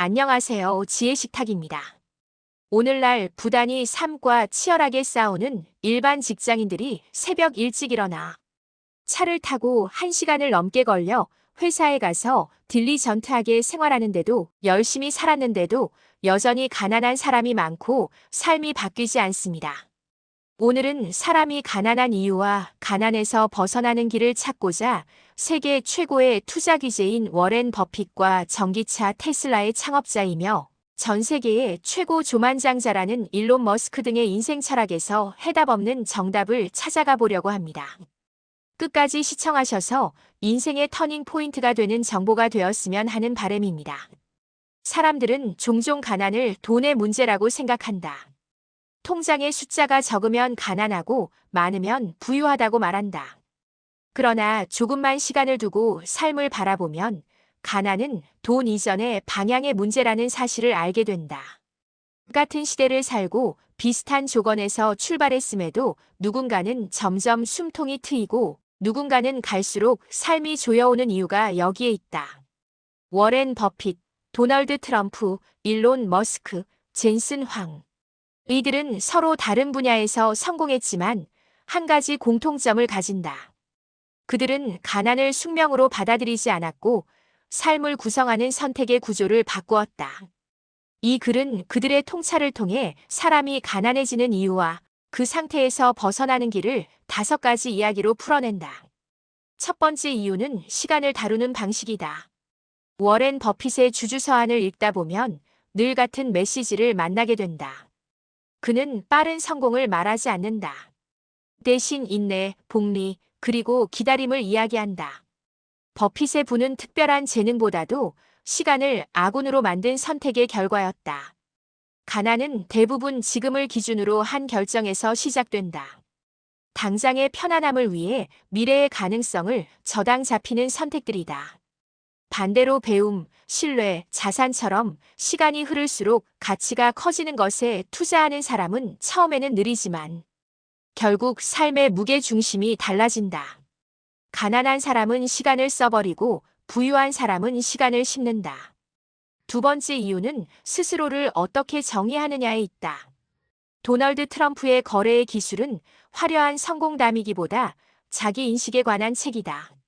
안녕하세요. 지혜식탁입니다. 오늘날 부단히 삶과 치열하게 싸우는 일반 직장인들이 새벽 일찍 일어나 차를 타고 1시간을 넘게 걸려 회사에 가서 딜리전트하게 생활하는데도 열심히 살았는데도 여전히 가난한 사람이 많고 삶이 바뀌지 않습니다. 오늘은 사람이 가난한 이유와 가난에서 벗어나는 길을 찾고자 세계 최고의 투자 기재인 워렌 버핏과 전기차 테슬라의 창업자이며 전 세계의 최고 조만장자라는 일론 머스크 등의 인생 철학에서 해답 없는 정답을 찾아가 보려고 합니다. 끝까지 시청하셔서 인생의 터닝 포인트가 되는 정보가 되었으면 하는 바람입니다. 사람들은 종종 가난을 돈의 문제라고 생각한다. 통장에 숫자가 적으면 가난하고 많으면 부유하다고 말한다. 그러나 조금만 시간을 두고 삶을 바라보면 가난은 돈 이전의 방향의 문제라는 사실을 알게 된다. 같은 시대를 살고 비슷한 조건에서 출발했음에도 누군가는 점점 숨통이 트이고 누군가는 갈수록 삶이 조여오는 이유가 여기에 있다. 워렌 버핏, 도널드 트럼프, 일론 머스크, 젠슨 황. 이들은 서로 다른 분야에서 성공했지만 한 가지 공통점을 가진다. 그들은 가난을 숙명으로 받아들이지 않았고 삶을 구성하는 선택의 구조를 바꾸었다. 이 글은 그들의 통찰을 통해 사람이 가난해지는 이유와 그 상태에서 벗어나는 길을 5가지 이야기로 풀어낸다. 첫 번째 이유는 시간을 다루는 방식이다. 워렌 버핏의 주주서한을 읽다 보면 늘 같은 메시지를 만나게 된다. 그는 빠른 성공을 말하지 않는다. 대신 인내, 복리, 그리고 기다림을 이야기한다. 버핏의 부는 특별한 재능보다도 시간을 아군으로 만든 선택의 결과였다. 가난은 대부분 지금을 기준으로 한 결정에서 시작된다. 당장의 편안함을 위해 미래의 가능성을 저당 잡히는 선택들이다. 반대로 배움, 신뢰, 자산처럼 시간이 흐를수록 가치가 커지는 것에 투자하는 사람은 처음에는 느리지만 결국 삶의 무게중심이 달라진다. 가난한 사람은 시간을 써버리고 부유한 사람은 시간을 심는다. 두 번째 이유는 스스로를 어떻게 정의하느냐에 있다. 도널드 트럼프의 거래의 기술은 화려한 성공담이기보다 자기 인식에 관한 책이다.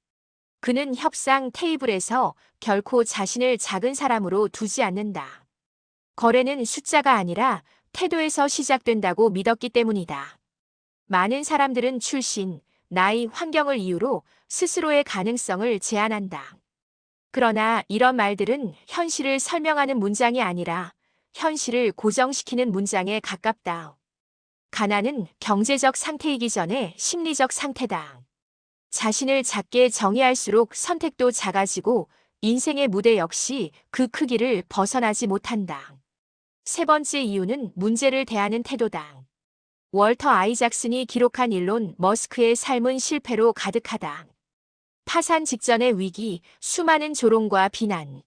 그는 협상 테이블에서 결코 자신을 작은 사람으로 두지 않는다. 거래는 숫자가 아니라 태도에서 시작된다고 믿었기 때문이다. 많은 사람들은 출신, 나이, 환경을 이유로 스스로의 가능성을 제한한다. 그러나 이런 말들은 현실을 설명하는 문장이 아니라 현실을 고정시키는 문장에 가깝다. 가난은 경제적 상태이기 전에 심리적 상태다. 자신을 작게 정의할수록 선택도 작아지고 인생의 무대 역시 그 크기를 벗어나지 못한다. 세 번째 이유는 문제를 대하는 태도다. 월터 아이작슨이 기록한 일론 머스크의 삶은 실패로 가득하다. 파산 직전의 위기, 수많은 조롱과 비난.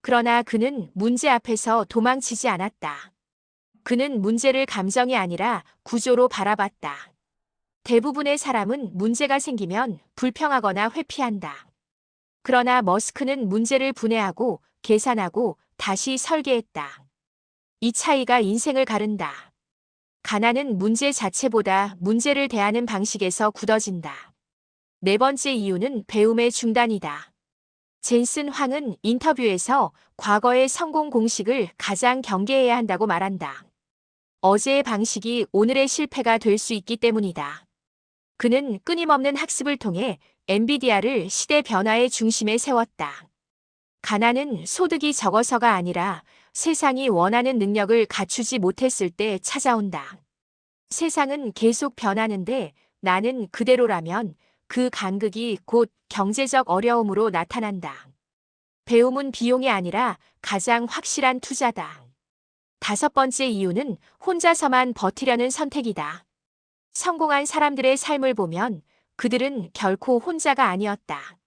그러나 그는 문제 앞에서 도망치지 않았다. 그는 문제를 감정이 아니라 구조로 바라봤다. 대부분의 사람은 문제가 생기면 불평하거나 회피한다. 그러나 머스크는 문제를 분해하고 계산하고 다시 설계했다. 이 차이가 인생을 가른다. 가난은 문제 자체보다 문제를 대하는 방식에서 굳어진다. 네 번째 이유는 배움의 중단이다. 젠슨 황은 인터뷰에서 과거의 성공 공식을 가장 경계해야 한다고 말한다. 어제의 방식이 오늘의 실패가 될 수 있기 때문이다. 그는 끊임없는 학습을 통해 엔비디아를 시대 변화의 중심에 세웠다. 가난은 소득이 적어서가 아니라 세상이 원하는 능력을 갖추지 못했을 때 찾아온다. 세상은 계속 변하는데 나는 그대로라면 그 간극이 곧 경제적 어려움으로 나타난다. 배움은 비용이 아니라 가장 확실한 투자다. 5번째 이유는 혼자서만 버티려는 선택이다. 성공한 사람들의 삶을 보면 그들은 결코 혼자가 아니었다.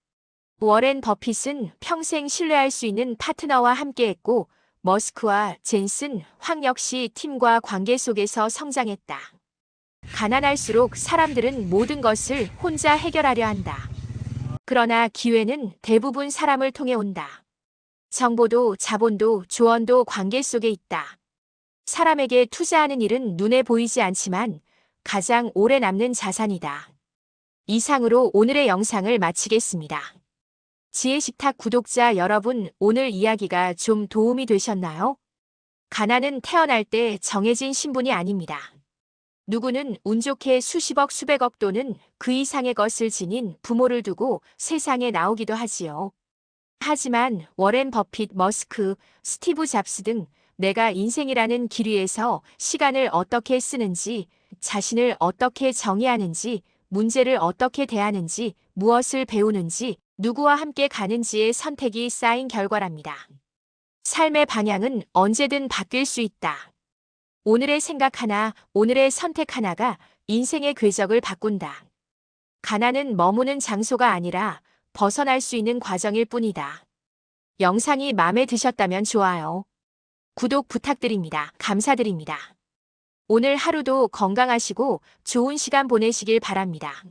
워렌 버핏은 평생 신뢰할 수 있는 파트너와 함께했고 머스크와 젠슨, 황 역시 팀과 관계 속에서 성장했다. 가난할수록 사람들은 모든 것을 혼자 해결하려 한다. 그러나 기회는 대부분 사람을 통해 온다. 정보도 자본도 조언도 관계 속에 있다. 사람에게 투자하는 일은 눈에 보이지 않지만 가장 오래 남는 자산이다. 이상으로 오늘의 영상을 마치겠습니다. 지혜식탁 구독자 여러분, 오늘 이야기가 좀 도움이 되셨나요? 가난은 태어날 때 정해진 신분이 아닙니다. 누구는 운 좋게 수십억 수백억 또는 그 이상의 것을 지닌 부모를 두고 세상에 나오기도 하지요. 하지만 워렌 버핏, 머스크, 스티브 잡스 등 내가 인생이라는 길 위에서 시간을 어떻게 쓰는지, 자신을 어떻게 정의하는지, 문제를 어떻게 대하는지, 무엇을 배우는지, 누구와 함께 가는지의 선택이 쌓인 결과랍니다. 삶의 방향은 언제든 바뀔 수 있다. 오늘의 생각 하나, 오늘의 선택 하나가 인생의 궤적을 바꾼다. 가난은 머무는 장소가 아니라 벗어날 수 있는 과정일 뿐이다. 영상이 마음에 드셨다면 좋아요, 구독 부탁드립니다. 감사드립니다. 오늘 하루도 건강하시고 좋은 시간 보내시길 바랍니다.